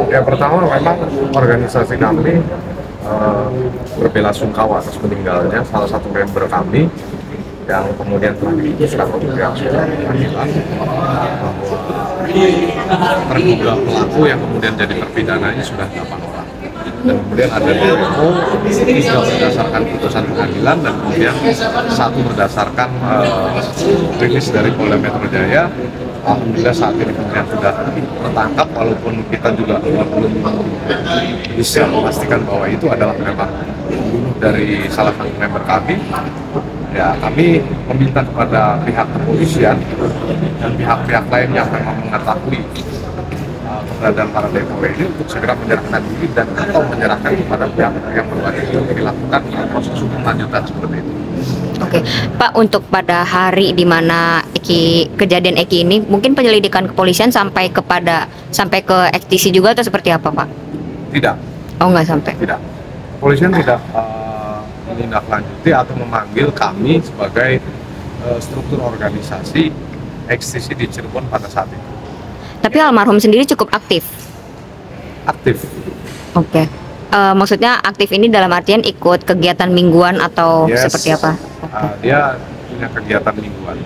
Ya pertama memang organisasi kami berbelasungkawa atas meninggalnya salah satu member kami yang kemudian telah diputuskan oleh pihak pengadilan bahwa terduga pelaku yang kemudian jadi terpidananya sudah 8 orang. Dan kemudian ada demo 3 berdasarkan putusan pengadilan dan kemudian 1 berdasarkan rilis dari Polda Metro Jaya. Alhamdulillah saat ini kemudian sudah tertangkap, walaupun kita juga belum bisa memastikan bahwa itu adalah memang pembunuh dari salah satu member kami. Ya, kami meminta kepada pihak kepolisian dan pihak-pihak lain yang memang mengetahui keberadaan para DPO ini untuk segera menyerahkan diri dan atau menyerahkan kepada pihak yang berwajib untuk dilakukan proses hukum lanjutan seperti itu. Oke, Pak, untuk pada hari di mana kejadian Eki ini, mungkin penyelidikan kepolisian sampai ke XTC juga atau seperti apa, Pak? Tidak. Oh, nggak sampai? Tidak. Kepolisian tidak menindaklanjuti atau memanggil kami sebagai struktur organisasi XTC di Cirebon pada saat itu. Tapi almarhum sendiri cukup aktif? Aktif. Oke. Maksudnya aktif ini dalam artian ikut kegiatan mingguan atau seperti apa? Dia punya kegiatan mingguan.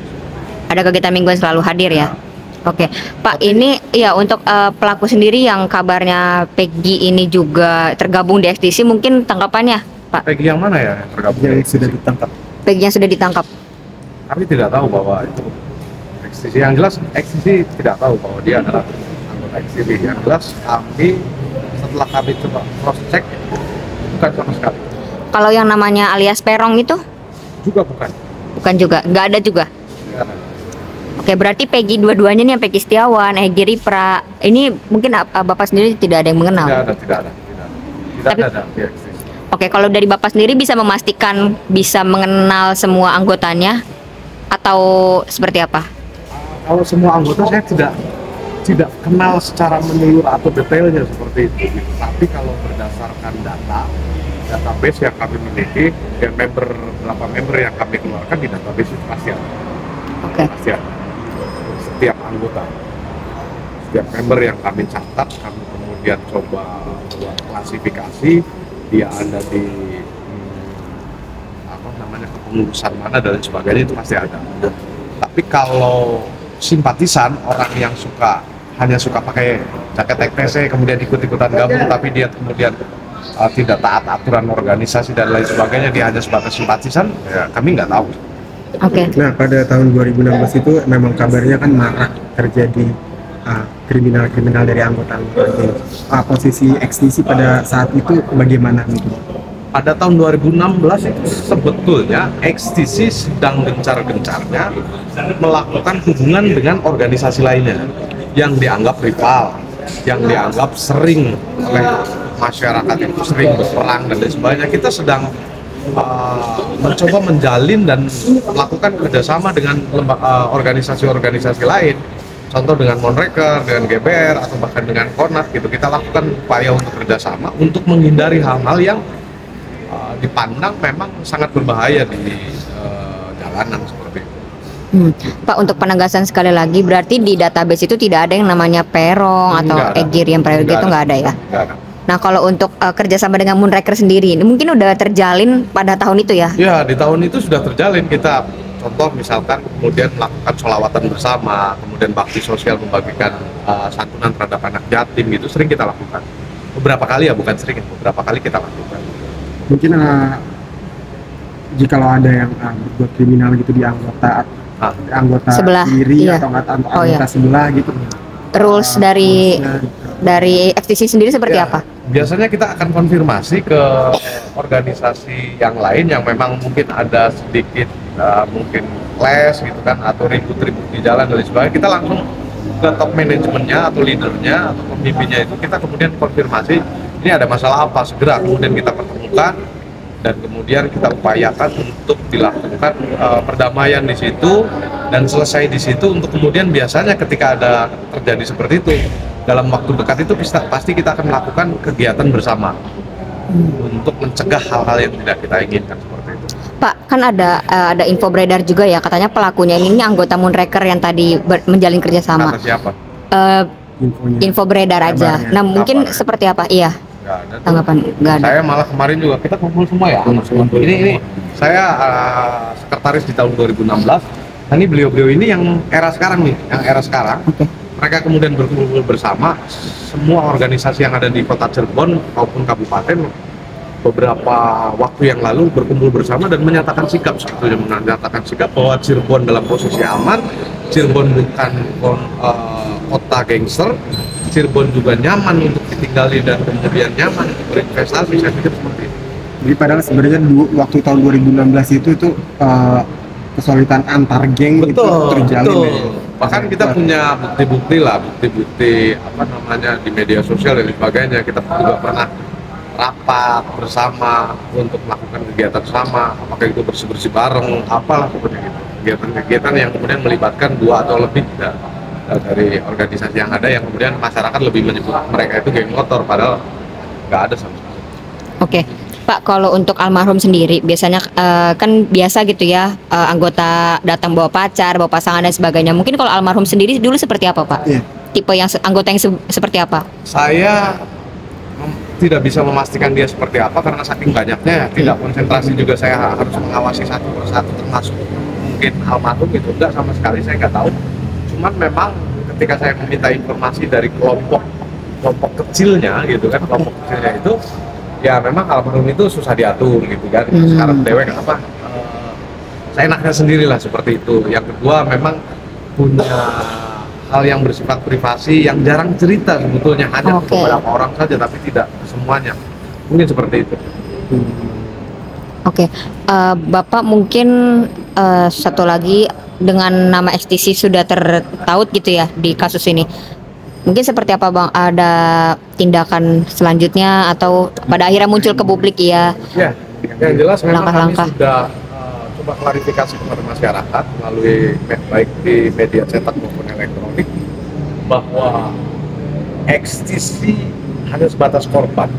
Ada kegiatan mingguan selalu hadir ya? Oke. Pak, ini ya untuk pelaku sendiri yang kabarnya Peggy ini juga tergabung di XTC, mungkin tanggapannya, Pak? Peggy yang mana ya tergabung? Yang sudah ditangkap. Peggy yang sudah ditangkap. Kami tidak tahu bahwa itu XTC. Yang jelas XTC tidak tahu bahwa dia adalah anggota XTC. Yang jelas kami setelah kami coba cross check bukan sama sekali. Kalau yang namanya alias Perong itu? Juga bukan. Bukan juga, nggak ada juga. Ya. Oke, berarti Peggy dua-duanya nih, Peggy Setiawan, Egy Ripra, ini mungkin Bapak sendiri tidak ada yang mengenal? Tidak ada. Tidak ada di XTC. Oke, kalau dari Bapak sendiri bisa memastikan bisa mengenal semua anggotanya atau seperti apa? Kalau semua anggota saya tidak kenal secara menyeluruh atau detailnya seperti itu. Tapi kalau berdasarkan database yang kami miliki, dan berapa member yang kami keluarkan di database itu pasti ada. Oke. Pasti ada. Setiap anggota, setiap member yang kami catat, kami kemudian coba buat klasifikasi, dia ada di kepengurusan mana dan sebagainya, itu pasti ada. Tapi kalau simpatisan, orang yang hanya suka pakai jaket TPC kemudian ikut-ikutan gabung tapi dia kemudian tidak taat aturan organisasi dan lain sebagainya, dia hanya sebatas simpatisan, ya kami nggak tahu. Oke. Nah, pada tahun 2016 itu memang kabarnya kan marak terjadi kriminal-kriminal dari anggota ini. Posisi XTC pada saat itu bagaimana? Pada tahun 2016 itu sebetulnya XTC sedang gencar-gencarnya melakukan hubungan dengan organisasi lainnya yang dianggap rival, yang dianggap sering oleh masyarakat itu sering berperang dan lain sebagainya. Kita sedang mencoba menjalin dan melakukan kerjasama dengan organisasi-organisasi lain, contoh dengan Monreker, dengan GBR, atau bahkan dengan Konat gitu. Kita lakukan upaya untuk kerjasama untuk menghindari hal-hal yang dipandang memang sangat berbahaya di jalanan seperti itu. Pak, untuk penegasan sekali lagi, berarti di database itu tidak ada yang namanya Perong atau Egy Ripra itu nggak ada ya? Nggak ada. Nah, kalau untuk kerjasama dengan Monreker sendiri, ini mungkin udah terjalin pada tahun itu ya? Ya, di tahun itu sudah terjalin. Kita contoh misalkan kemudian melakukan sholawatan bersama, kemudian bakti sosial membagikan santunan terhadap anak yatim gitu, sering kita lakukan. Beberapa kali ya, bukan sering, beberapa kali kita lakukan. Mungkin jikalau ada yang berbuat kriminal gitu di anggota sebelah, sendiri iya. Atau anggota sebelah gitu. Rules dari FTC sendiri seperti apa? Biasanya kita akan konfirmasi ke organisasi yang lain yang memang mungkin ada sedikit mungkin clash gitu kan, atau ribut-ribut di jalan dan sebagainya. Kita langsung ke top manajemennya atau leadernya atau pemimpinnya itu, kita kemudian konfirmasi ini ada masalah apa, segera kemudian kita pertemukan dan kemudian kita upayakan untuk dilakukan perdamaian di situ dan selesai di situ, untuk kemudian biasanya ketika ada terjadi seperti itu dalam waktu dekat itu pasti kita akan melakukan kegiatan bersama untuk mencegah hal-hal yang tidak kita inginkan seperti itu. Pak, kan ada info beredar juga ya, katanya pelakunya ini anggota Monreker yang tadi menjalin kerjasama. Kata siapa? infonya. info beredar aja. Kabarnya. Nah, mungkin Kabarnya. seperti apa? Iya, Nggak ada tuh. tanggapan nggak ada. Saya malah kemarin juga kita kumpul semua ya. Ini saya sekretaris di tahun 2016. Nah, ini beliau-beliau ini yang era sekarang nih, yang era sekarang. Oke. Mereka kemudian berkumpul bersama semua organisasi yang ada di Kota Cirebon maupun kabupaten beberapa waktu yang lalu berkumpul bersama dan menyatakan sikap sebetulnya, menyatakan sikap bahwa Cirebon dalam posisi aman, Cirebon bukan kota gangster, Cirebon juga nyaman untuk ditinggali dan kemudian nyaman untuk berinvestasi. Saya pikir seperti itu. Jadi padahal sebenarnya waktu tahun 2016 itu kesulitan antar geng itu terjalin. Betul. Ya. Bahkan kita punya bukti-bukti lah, bukti-bukti apa namanya di media sosial dan sebagainya. Kita juga pernah rapat bersama untuk melakukan kegiatan sama, apakah itu bersih-bersih bareng, apalah seperti itu. Kegiatan-kegiatan yang kemudian melibatkan 2 atau lebih dari organisasi yang ada, yang kemudian masyarakat lebih menyebut mereka itu geng motor, padahal nggak ada sama sekali. Oke, Pak, kalau untuk almarhum sendiri biasanya kan biasa gitu ya, anggota datang bawa pacar, bawa pasangan dan sebagainya. Mungkin kalau almarhum sendiri dulu seperti apa, Pak? Iya. Tipe yang anggota yang seperti apa? Saya tidak bisa memastikan dia seperti apa karena saking banyaknya, tidak konsentrasi juga. Saya harus mengawasi satu persatu, termasuk mungkin almarhum itu enggak sama sekali, saya nggak tahu. Cuman memang ketika saya meminta informasi dari kelompok kecilnya gitu kan, kelompok kecilnya itu ya memang almarhum itu susah diatur gitu kan. Sekarang dewek apa, saya enaknya sendirilah seperti itu. Yang kedua memang punya hal yang bersifat privasi yang jarang cerita sebetulnya, hanya Oke. beberapa orang saja tapi tidak semuanya, mungkin seperti itu. Oke, Bapak mungkin satu lagi, dengan nama XTC sudah tertaut gitu ya di kasus ini. Mungkin seperti apa Bang? Ada tindakan selanjutnya atau pada akhirnya muncul ke publik ya? Ya, yang jelas memang kami Langkah-langkah. sudah coba klarifikasi kepada masyarakat melalui baik di media cetak maupun elektronik bahwa XTC hanya sebatas korban.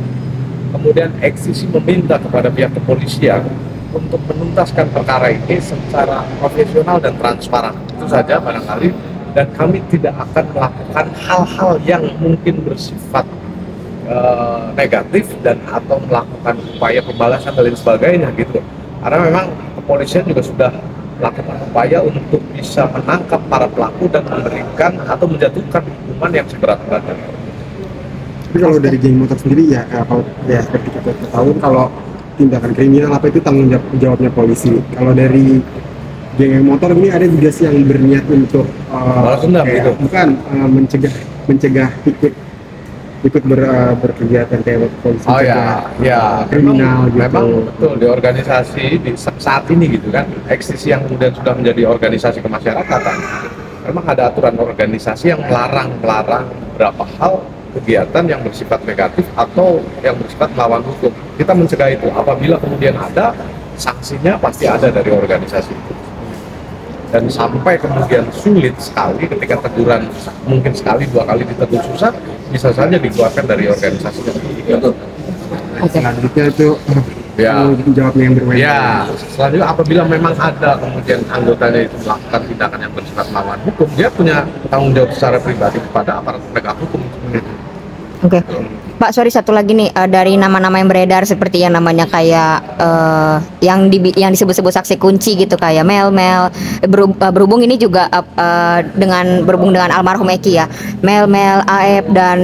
Kemudian XTC meminta kepada pihak kepolisian untuk menuntaskan perkara ini secara profesional dan transparan. Itu saja barangkali, dan kami tidak akan melakukan hal-hal yang mungkin bersifat negatif dan atau melakukan upaya pembalasan dan lain sebagainya gitu. Karena memang kepolisian juga sudah melakukan upaya untuk bisa menangkap para pelaku dan memberikan atau menjatuhkan hukuman yang seberat-beratnya. Tapi kalau dari geng motor sendiri ya, kalau ya seperti kita tahu kalau tindakan kriminal apa itu tanggung jawabnya polisi. Kalau dari geng motor ini ada juga sih yang berniat untuk Balas dendam gitu? bukan mencegah ikut berkegiatan kayak polisi. Oh ya, kriminal gitu. memang betul di organisasi di saat ini gitu kan, XTC yang kemudian sudah menjadi organisasi kemasyarakatan, memang ada aturan organisasi yang melarang beberapa hal, kegiatan yang bersifat negatif atau yang bersifat melawan hukum. Kita mencegah itu. Apabila kemudian ada sanksinya, pasti ada dari organisasi itu. Dan sampai kemudian sulit sekali ketika teguran mungkin sekali 2 kali ditegur susah, bisa saja dikeluarkan dari organisasi itu. Selanjutnya itu Ya. jawabnya yang bermain. Ya, selanjutnya apabila memang ada kemudian anggotanya itu melakukan tindakan yang bersifat melawan hukum, dia punya tanggung jawab secara pribadi kepada aparat penegak hukum. Oke, Pak, sorry satu lagi nih, dari nama-nama yang beredar seperti yang namanya kayak yang disebut-sebut saksi kunci gitu, kayak Mel, berhubung ini juga berhubung dengan almarhum Eki ya, Mel, Aep dan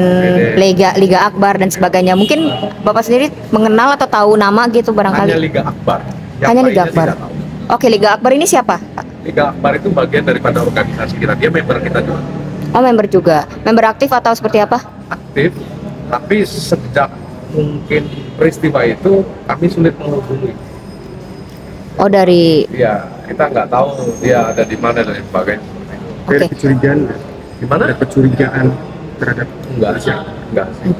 Liga Akbar dan sebagainya. Mungkin Bapak sendiri mengenal atau tahu nama gitu barangkali? Hanya Liga Akbar. Yang Hanya Liga lainnya Akbar. tidak tahu. Oke, Liga Akbar ini siapa? Liga Akbar itu bagian daripada organisasi kita. Dia member kita juga. Oh, member juga. Member aktif atau seperti apa? Aktif, tapi sejak mungkin peristiwa itu kami sulit menghubungi. Oh, dari Ya, kita nggak tahu dia ada di mana dan sebagainya. Ada Oke. kecurigaan, Gimana? ada kecurigaan terhadap Enggak sih.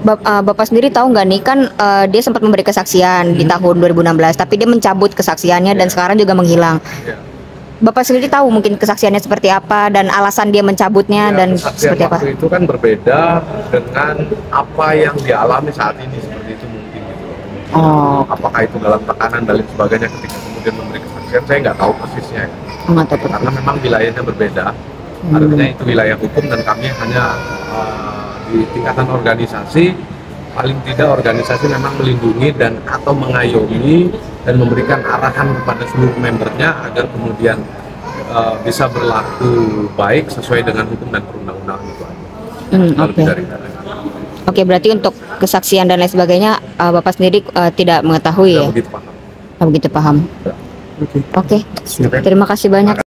Bapak sendiri tahu nggak nih, kan dia sempat memberi kesaksian di tahun 2016, tapi dia mencabut kesaksiannya dan sekarang juga menghilang. Ya. Bapak sendiri tahu mungkin kesaksiannya seperti apa dan alasan dia mencabutnya dan kesaksian seperti apa? waktu itu kan berbeda dengan apa yang dialami saat ini, seperti itu mungkin gitu. Oh, Apakah itu dalam tekanan dan lain sebagainya ketika kemudian memberi kesaksian, saya nggak tahu persisnya ya. nggak tahu. Karena memang wilayahnya berbeda. Artinya itu wilayah hukum dan kami hanya di tingkatan organisasi, paling tidak organisasi memang melindungi dan atau mengayomi dan memberikan arahan kepada seluruh membernya agar kemudian bisa berlaku baik sesuai dengan hukum dan perundang-undangan itu aja. Oke. Oke, berarti untuk kesaksian dan lain sebagainya Bapak sendiri tidak mengetahui ya? Begitu paham. Begitu paham. Oke. Oke. Terima kasih banyak.